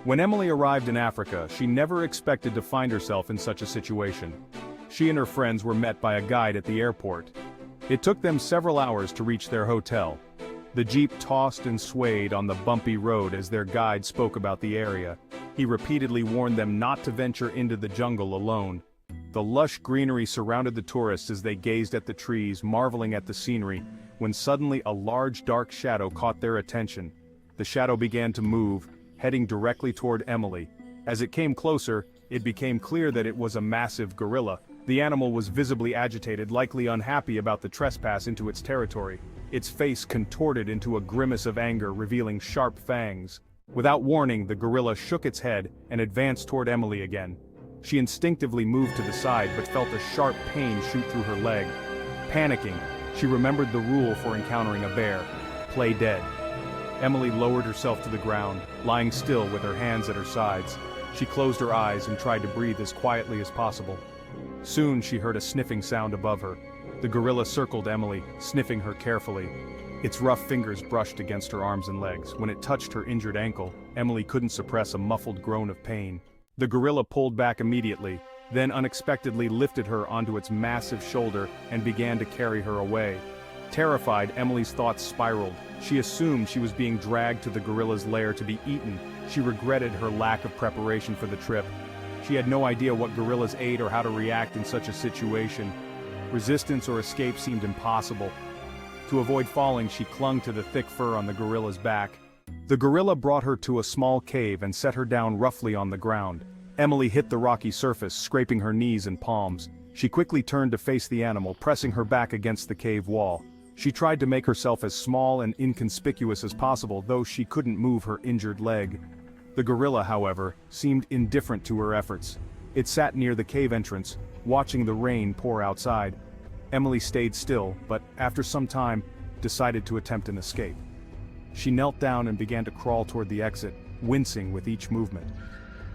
When Emily arrived in Africa, she never expected to find herself in such a situation. She and her friends were met by a guide at the airport. It took them several hours to reach their hotel. The jeep tossed and swayed on the bumpy road as their guide spoke about the area. He repeatedly warned them not to venture into the jungle alone. The lush greenery surrounded the tourists as they gazed at the trees, marveling at the scenery, when suddenly a large dark shadow caught their attention. The shadow began to move, heading directly toward Emily. As it came closer, it became clear that it was a massive gorilla. The animal was visibly agitated, likely unhappy about the trespass into its territory. Its face contorted into a grimace of anger, revealing sharp fangs. Without warning, the gorilla shook its head and advanced toward Emily again. She instinctively moved to the side but felt a sharp pain shoot through her leg. Panicking, she remembered the rule for encountering a bear: play dead. Emily lowered herself to the ground, lying still with her hands at her sides. She closed her eyes and tried to breathe as quietly as possible. Soon she heard a sniffing sound above her. The gorilla circled Emily, sniffing her carefully. Its rough fingers brushed against her arms and legs. When it touched her injured ankle, Emily couldn't suppress a muffled groan of pain. The gorilla pulled back immediately, then unexpectedly lifted her onto its massive shoulder and began to carry her away. Terrified, Emily's thoughts spiraled. She assumed she was being dragged to the gorilla's lair to be eaten. She regretted her lack of preparation for the trip. She had no idea what gorillas ate or how to react in such a situation. Resistance or escape seemed impossible. To avoid falling, she clung to the thick fur on the gorilla's back. The gorilla brought her to a small cave and set her down roughly on the ground. Emily hit the rocky surface, scraping her knees and palms. She quickly turned to face the animal, pressing her back against the cave wall. She tried to make herself as small and inconspicuous as possible, though she couldn't move her injured leg. The gorilla, however, seemed indifferent to her efforts. It sat near the cave entrance, watching the rain pour outside. Emily stayed still, but after some time, decided to attempt an escape. She knelt down and began to crawl toward the exit, wincing with each movement.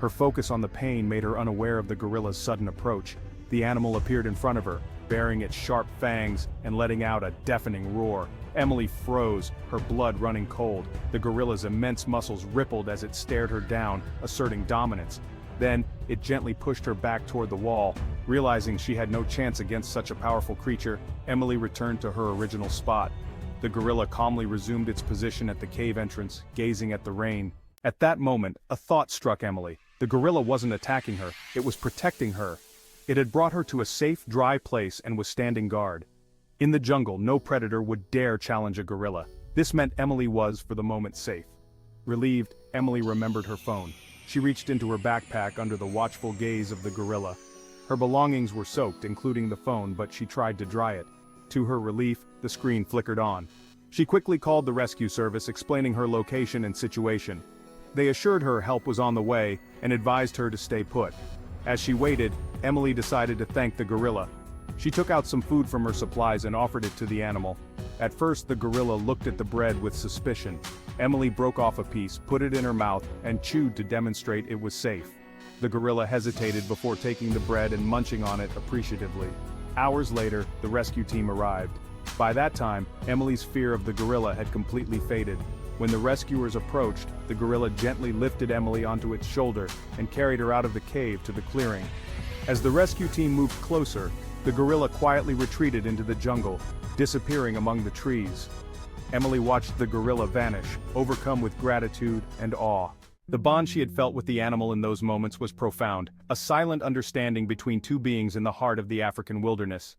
Her focus on the pain made her unaware of the gorilla's sudden approach. The animal appeared in front of her, baring its sharp fangs and letting out a deafening roar. Emily froze, her blood running cold. The gorilla's immense muscles rippled as it stared her down, asserting dominance. Then, it gently pushed her back toward the wall. Realizing she had no chance against such a powerful creature, Emily returned to her original spot. The gorilla calmly resumed its position at the cave entrance, gazing at the rain. At that moment, a thought struck Emily. The gorilla wasn't attacking her, it was protecting her. It had brought her to a safe, dry place and was standing guard. In the jungle, no predator would dare challenge a gorilla. This meant Emily was, for the moment, safe. Relieved, Emily remembered her phone. She reached into her backpack under the watchful gaze of the gorilla. Her belongings were soaked, including the phone, but she tried to dry it. To her relief, the screen flickered on. She quickly called the rescue service, explaining her location and situation. They assured her help was on the way and advised her to stay put. As she waited, Emily decided to thank the gorilla. She took out some food from her supplies and offered it to the animal. At first, the gorilla looked at the bread with suspicion. Emily broke off a piece, put it in her mouth, and chewed to demonstrate it was safe. The gorilla hesitated before taking the bread and munching on it appreciatively. Hours later, the rescue team arrived. By that time, Emily's fear of the gorilla had completely faded. When the rescuers approached, the gorilla gently lifted Emily onto its shoulder and carried her out of the cave to the clearing. As the rescue team moved closer, the gorilla quietly retreated into the jungle, disappearing among the trees. Emily watched the gorilla vanish, overcome with gratitude and awe. The bond she had felt with the animal in those moments was profound, a silent understanding between two beings in the heart of the African wilderness.